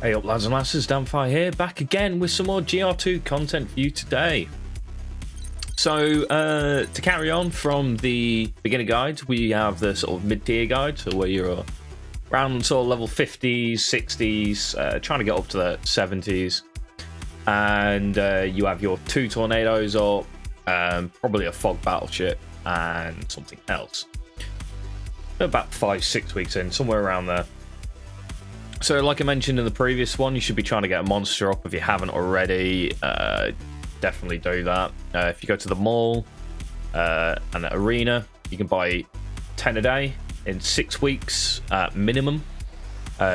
Hey up lads and lasses, Danfire here, back again with some more GR2 content for you today. So, to carry on from the beginner guide, we have the sort of mid-tier guide, so where you're around sort of level 50s, 60s, trying to get up to the 70s. And you have your 2 tornadoes up, probably a fog battleship, and something else. About 5-6 weeks in, somewhere around there. So like I mentioned in the previous one, you should be trying to get a monster up if you haven't already. Definitely do that. If you go to the mall and the arena, you can buy 10 a day in 6 weeks at minimum.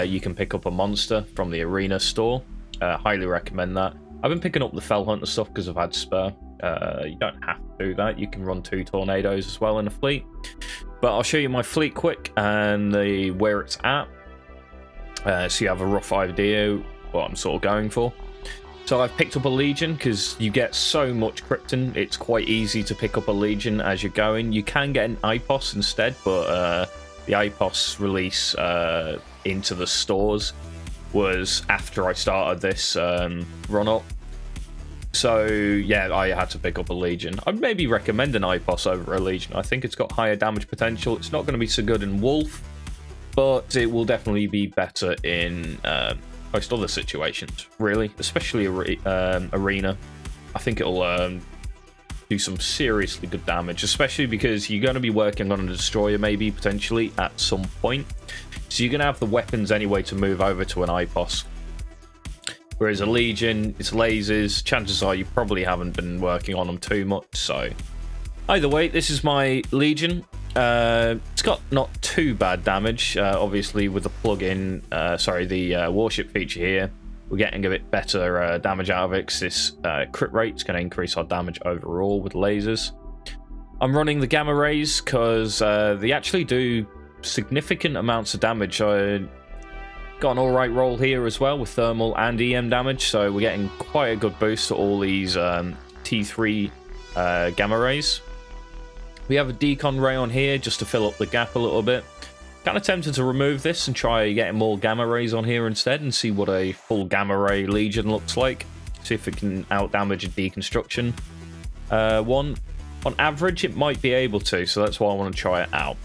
You can pick up a monster from the arena store. Highly recommend that. I've been picking up the Fell Hunter stuff because I've had spare. You don't have to do that. You can run 2 tornadoes as well in a fleet. But I'll show you my fleet quick and where it's at. So you have a rough idea what I'm sort of going for. So I've picked up a Legion because you get so much Krypton. It's quite easy to pick up a Legion as you're going. You can get an IPOS instead, but the IPOS release into the stores was after I started this run-up. So yeah, I had to pick up a Legion. I'd maybe recommend an IPOS over a Legion. I think it's got higher damage potential. It's not going to be so good in Wolf, but it will definitely be better in most other situations, really, especially arena. I think it'll do some seriously good damage, especially because you're going to be working on a destroyer maybe, potentially, at some point. So you're going to have the weapons anyway to move over to an IPOS. Whereas a Legion, it's lasers. Chances are you probably haven't been working on them too much, so... Either way, this is my Legion. It's got not too bad damage, obviously with the plug-in, the warship feature here. We're getting a bit better damage out of it because this crit rate is going to increase our damage overall with lasers. I'm running the gamma rays because they actually do significant amounts of damage. I got an alright roll here as well with thermal and EM damage, so we're getting quite a good boost to all these T3 gamma rays. We have a decon ray on here just to fill up the gap a little bit. Kind of tempted to remove this and try getting more gamma rays on here instead and see what a full gamma ray Legion looks like. See if it can out-damage a deconstruction one. On average, it might be able to, so that's why I want to try it out.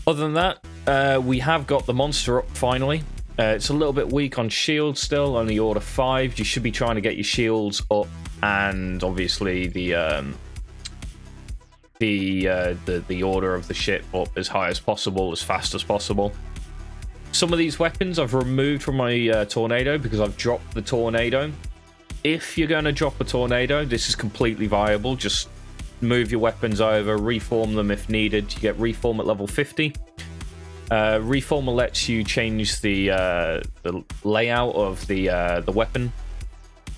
Other than that, we have got the monster up finally. It's a little bit weak on shields still, only order 5. You should be trying to get your shields up and obviously the order of the ship up as high as possible, as fast as possible. Some of these weapons I've removed from my tornado because I've dropped the tornado. If you're going to drop a tornado, this is completely viable. Just move your weapons over, reform them if needed. You get reform at level 50. Reformer lets you change the layout of the weapon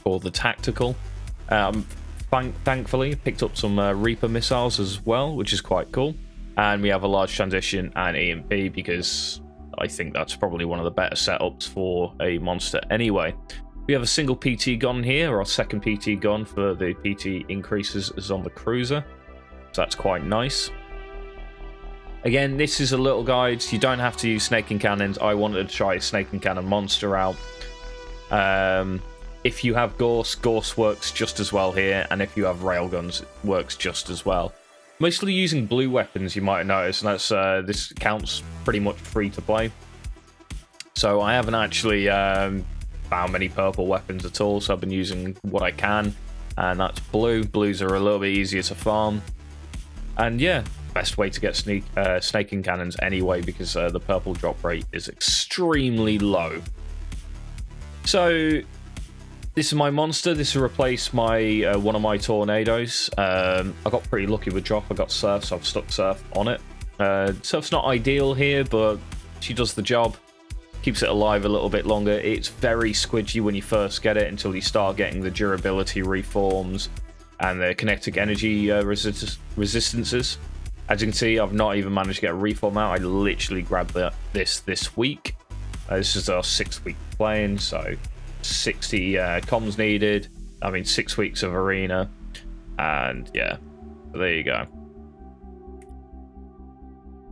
or the tactical. Thankfully, picked up some Reaper missiles as well, which is quite cool. And we have a large transition and EMP because I think that's probably one of the better setups for a monster anyway. We have a single PT gun here, our second PT gun for the PT increases is on the cruiser. So that's quite nice. Again, this is a little guide. So you don't have to use snake and cannons. I wanted to try a snake and cannon monster out. If you have Gorse, Gorse works just as well here, and if you have railguns, it works just as well. Mostly using blue weapons, you might notice, and that's this counts pretty much free to play. So I haven't actually found many purple weapons at all, so I've been using what I can, and that's blue. Blues are a little bit easier to farm. And yeah, best way to get snake and cannons anyway, because the purple drop rate is extremely low. So... this is my monster. This will replace my one of my tornadoes. I got pretty lucky with drop. I got Surf, so I've stuck Surf on it. Surf's not ideal here, but she does the job. Keeps it alive a little bit longer. It's very squidgy when you first get it until you start getting the durability reforms and the kinetic energy resistances. As you can see, I've not even managed to get a reform out. I literally grabbed this week. This is our 6th week playing, so... 60 comms needed. I mean 6 weeks of arena, and yeah, there you go.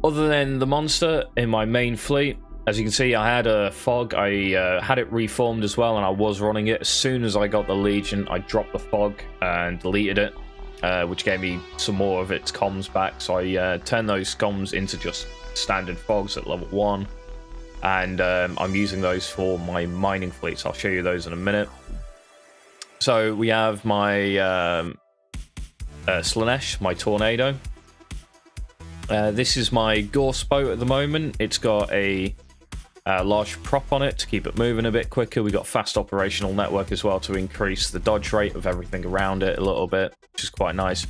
Other than the monster in my main fleet, As you can see, I had a fog. I had it reformed as well, and I was running it. As soon as I got the Legion, I dropped the fog and deleted it, which gave me some more of its comms back. So I turned those comms into just standard fogs at level 1, and I'm using those for my mining fleets. I'll show you those in a minute. So we have my Slanesh, my Tornado. This is my Gorse boat at the moment. It's got a large prop on it to keep it moving a bit quicker. We got fast operational network as well to increase the dodge rate of everything around it a little bit, which is quite nice.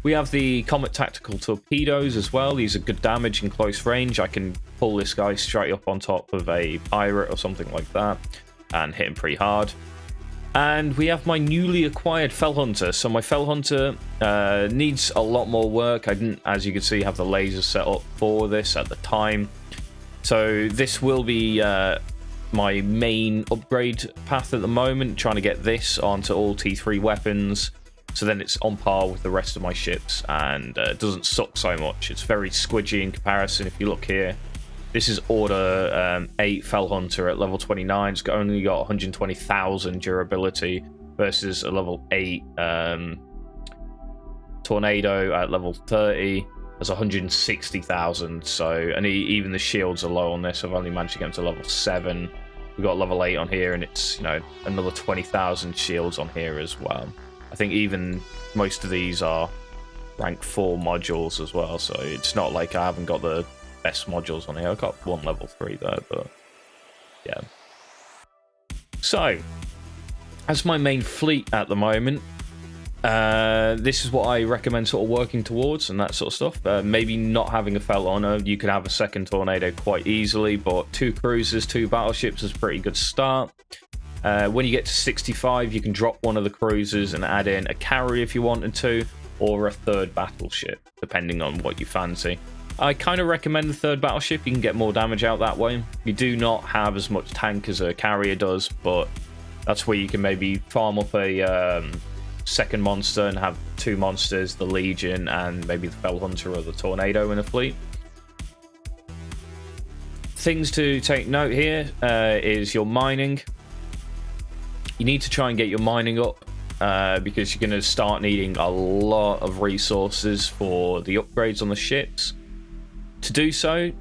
We have the Comet Tactical Torpedoes as well. These are good damage in close range. I can pull this guy straight up on top of a pirate or something like that and hit him pretty hard. And we have my newly acquired Fell Hunter. So my Fell Hunter needs a lot more work. I didn't, as you can see, have the lasers set up for this at the time. So this will be my main upgrade path at the moment, trying to get this onto all T3 weapons, so then it's on par with the rest of my ships and doesn't suck so much. It's very squidgy in comparison. If you look here, this is Order 8 Fell Hunter at level 29. It's only got 120,000 durability versus a level 8 Tornado at level 30 has 160,000. So, and even the shields are low on this. I've only managed to get them to level 7. We've got level 8 on here, and it's, you know, another 20,000 shields on here as well. I think even most of these are rank 4 modules as well, so it's not like I haven't got the best modules on here. I've got one level 3 though, but yeah. So, as my main fleet at the moment, this is what I recommend sort of working towards and that sort of stuff. Maybe not having a Fell Honor. You could have a second Tornado quite easily, but 2 cruisers, 2 battleships is a pretty good start. When you get to 65, you can drop one of the cruisers and add in a carrier if you wanted to, or a 3rd battleship, depending on what you fancy. I kind of recommend the 3rd battleship. You can get more damage out that way. You do not have as much tank as a carrier does, but that's where you can maybe farm up a second monster and have 2 monsters, the Legion and maybe the Fell Hunter or the Tornado in a fleet. Things to take note here is your mining. You need to try and get your mining up because you're going to start needing a lot of resources for the upgrades on the ships. To do so,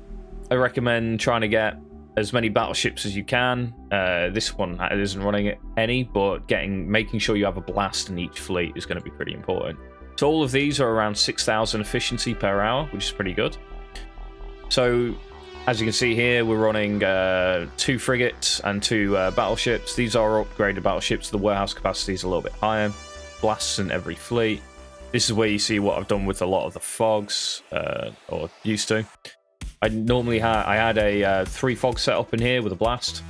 I recommend trying to get as many battleships as you can. This one isn't running any, but making sure you have a blast in each fleet is going to be pretty important. So all of these are around 6,000 efficiency per hour, which is pretty good. So as you can see here, we're running 2 frigates and 2 battleships. These are upgraded battleships. The warehouse capacity is a little bit higher. Blasts in every fleet. This is where you see what I've done with a lot of the fogs, or used to. I had a 3 fog set up in here with a blast.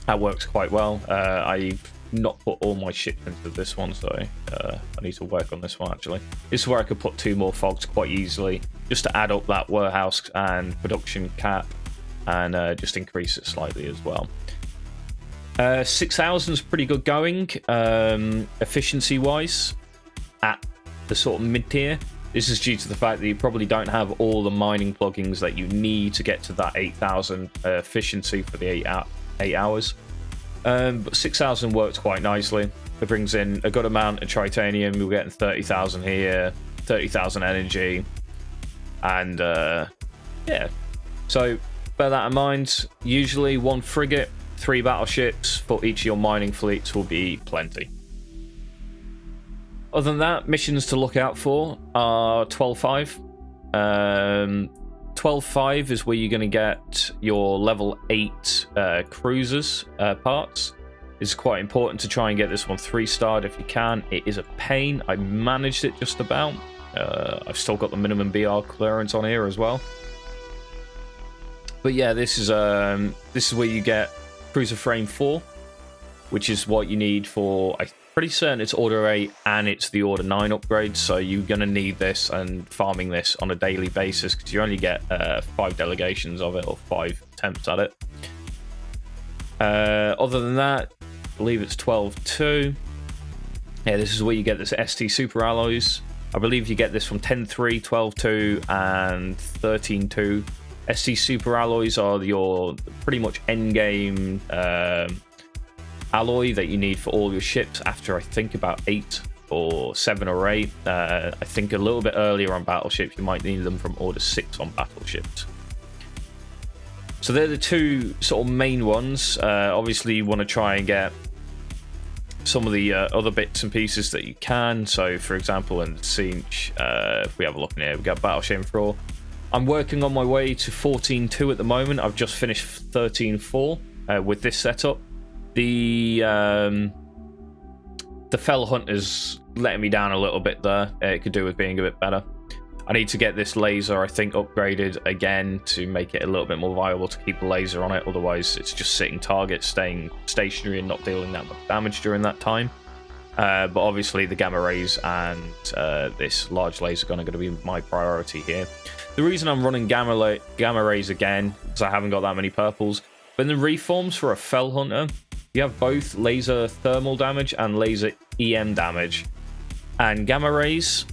That works quite well. I've not put all my ships into this one, so I need to work on this one actually. This is where I could put 2 more fogs quite easily, just to add up that warehouse and production cap, and just increase it slightly as well. 6,000 is pretty good going, efficiency wise, at the sort of mid tier. This is due to the fact that you probably don't have all the mining plugins that you need to get to that 8,000 efficiency for the 8 hours. But 6,000 works quite nicely. It brings in a good amount of titanium. We're getting 30,000 here, 30,000 energy, and yeah. So bear that in mind. Usually 1 frigate, 3 battleships for each of your mining fleets will be plenty. Other than that, missions to look out for are 12.5. 12.5 is where you're going to get your level 8 cruisers parts. It's quite important to try and get this one 3-starred if you can. It is a pain. I managed it just about. I've still got the minimum BR clearance on here as well. But yeah, this is where you get cruiser frame 4, which is what you need for, I'm pretty certain it's Order 8 and it's the Order 9 upgrade, so you're going to need this and farming this on a daily basis because you only get 5 delegations of it, or 5 attempts at it. Other than that, I believe it's 12.2. Yeah, this is where you get this ST Super Alloys. I believe you get this from 10.3, 12.2 and 13.2. SC super alloys are your pretty much end game alloy that you need for all your ships after I think about 8 or 7 or 8. I think a little bit earlier on battleships you might need them from order 6 on battleships. So they're the two sort of main ones. Obviously you want to try and get some of the other bits and pieces that you can. So for example in Siege, if we have a look in here, we've got Battleship 4. I'm working on my way to 14.2 at the moment. I've just finished 13.4 with this setup. The Fell Hunter's letting me down a little bit there. It could do with being a bit better. I need to get this laser, I think, upgraded again to make it a little bit more viable to keep the laser on it. Otherwise, it's just sitting target, staying stationary and not dealing that much damage during that time. But obviously, the gamma rays and this large laser gun are going to be my priority here. The reason I'm running gamma rays again is I haven't got that many purples. But in the reforms for a Fell Hunter, you have both laser thermal damage and laser EM damage. And gamma rays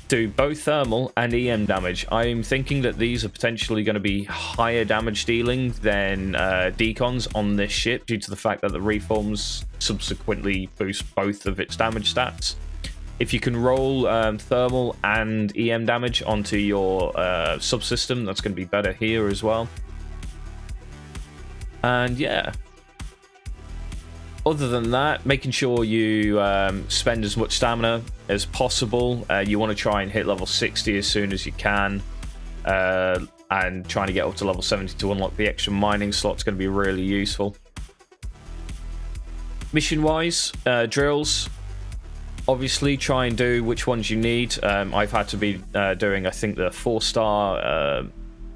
do both thermal and EM damage. I'm thinking that these are potentially going to be higher damage dealing than decons on this ship due to the fact that the reforms subsequently boost both of its damage stats. If you can roll thermal and EM damage onto your subsystem, that's going to be better here as well. And yeah, other than that, making sure you spend as much stamina as possible. You want to try and hit level 60 as soon as you can, and trying to get up to level 70 to unlock the extra mining slot is going to be really useful. Mission-wise, drills, obviously try and do which ones you need. I've had to be doing, I think, the 4-star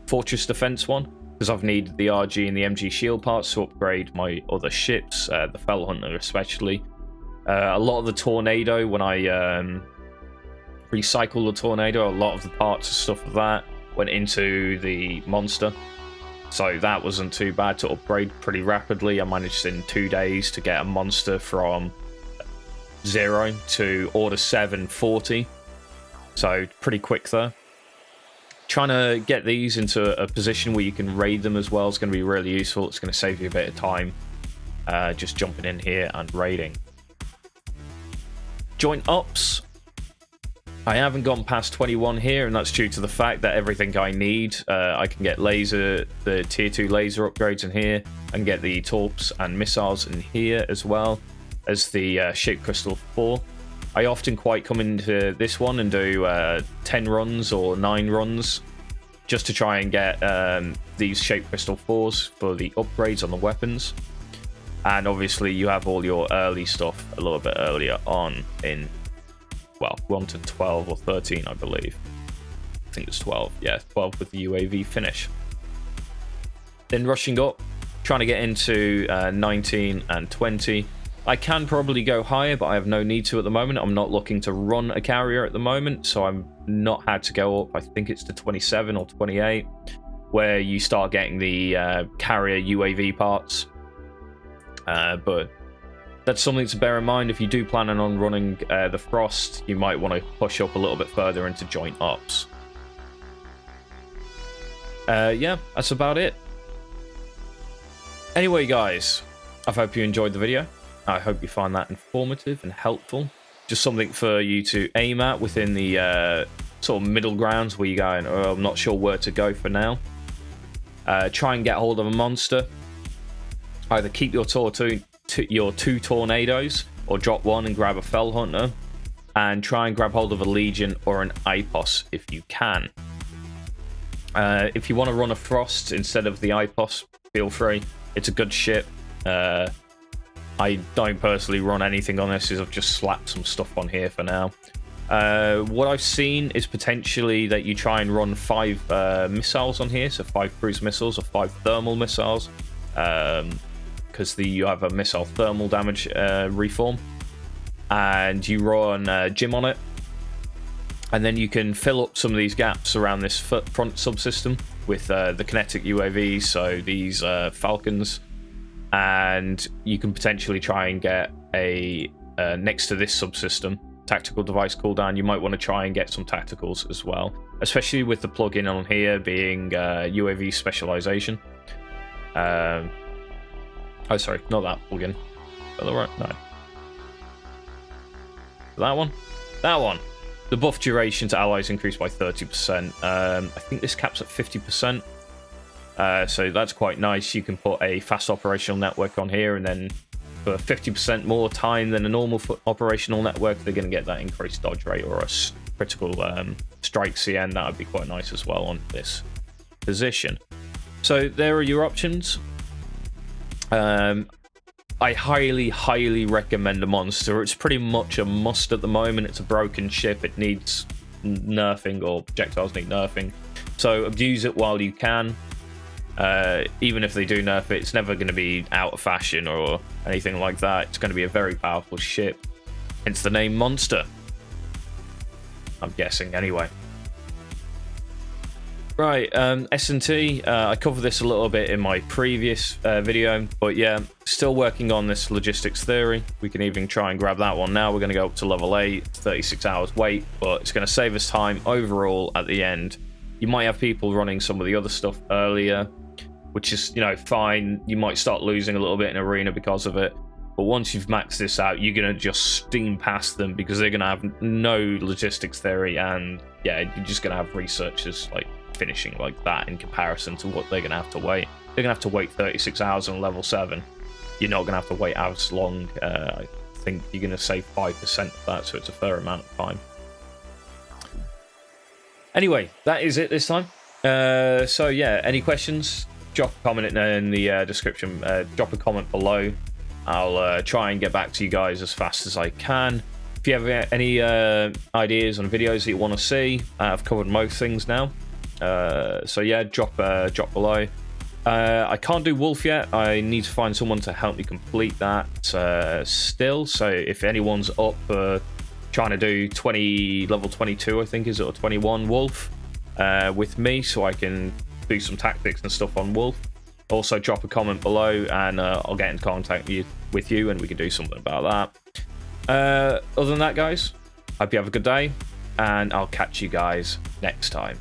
fortress defense one, because I've needed the RG and the MG shield parts to upgrade my other ships, the Fell Hunter especially. A lot of the Tornado, when I recycled the Tornado, a lot of the parts and stuff of that went into the monster. So that wasn't too bad to upgrade pretty rapidly. I managed in 2 days to get a monster from 0 to Order 740. So pretty quick there. Trying to get these into a position where you can raid them as well is going to be really useful. It's going to save you a bit of time just jumping in here and raiding. Joint ops. I haven't gone past 21 here, and that's due to the fact that everything I need, I can get the tier 2 laser upgrades in here, and get the torps and missiles in here as well as the Shape Crystal 4. I often quite come into this one and do 10 runs or 9 runs just to try and get these Shape Crystal 4s for the upgrades on the weapons. And obviously you have all your early stuff a little bit earlier on in, well, 1 to 12 or 13, I believe. I think it's 12. Yeah, 12 with the UAV finish. Then rushing up, trying to get into 19 and 20. I can probably go higher, but I have no need to at the moment. I'm not looking to run a carrier at the moment, so I'm not had to go up. I think it's to 27 or 28, where you start getting the carrier UAV parts. But that's something to bear in mind. If you do plan on running the Frost, you might want to push up a little bit further into joint ops. Yeah, that's about it. Anyway, guys, I hope you enjoyed the video. I hope you find that informative and helpful. Just something for you to aim at within the sort of middle grounds where you're going, oh, I'm not sure where to go for now. Try and get hold of a monster. Either keep your two tornadoes, or drop one and grab a Fell Hunter, and try and grab hold of a Legion or an IPOS if you can. If you want to run a Frost instead of the IPOS, feel free. It's a good ship. I don't personally run anything on this, I've just slapped some stuff on here for now. What I've seen is potentially that you try and run 5 missiles on here, so 5 cruise missiles or 5 thermal missiles, because you have a missile thermal damage reform, and you run Jim on it, and then you can fill up some of these gaps around this front subsystem with the kinetic UAVs, so these Falcons. And you can potentially try and get a next to this subsystem, tactical device cooldown, you might want to try and get some tacticals as well, especially with the plugin on here being UAV specialization. Oh, sorry, not that plugin. Right? No. That one? That one. The buff duration to allies increased by 30%. I think this caps at 50%. So that's quite nice. You can put a fast operational network on here, and then for 50% more time than a normal operational network, they're going to get that increased dodge rate or a critical strike CN. That would be quite nice as well on this position. So there are your options. I highly recommend a monster. It's pretty much a must at the moment. It's a broken ship. It needs nerfing, or projectiles need nerfing. So abuse it while you can. Even if they do nerf it, it's never going to be out of fashion or anything like that. It's going to be a very powerful ship. Hence the name Monster. I'm guessing, anyway. Right, S&T, I covered this a little bit in my previous video, but yeah, still working on this logistics theory. We can even try and grab that one now. We're going to go up to level 8, 36 hours wait, but it's going to save us time overall at the end. You might have people running some of the other stuff earlier, which is, you know, fine. You might start losing a little bit in arena because of it, but once you've maxed this out, you're going to just steam past them because they're going to have no logistics theory, and yeah, you're just going to have researchers like finishing like that in comparison to what they're going to have to wait. They're going to have to wait 36 hours on level 7. You're not going to have to wait as long. I think you're going to save 5% of that, so it's a fair amount of time. Anyway, that is it this time. So yeah, any questions? Drop a comment in the description. Drop a comment below. I'll try and get back to you guys as fast as I can. If you have any ideas on videos that you want to see, I've covered most things now. So yeah, drop below. I can't do Wolf yet. I need to find someone to help me complete that still. So if anyone's up for trying to do level 22, I think is it, or 21 Wolf with me, so I can do some tactics and stuff on Wolf, also drop a comment below, and I'll get in contact with you, and we can do something about that. Other than that, guys, hope you have a good day, and I'll catch you guys next time.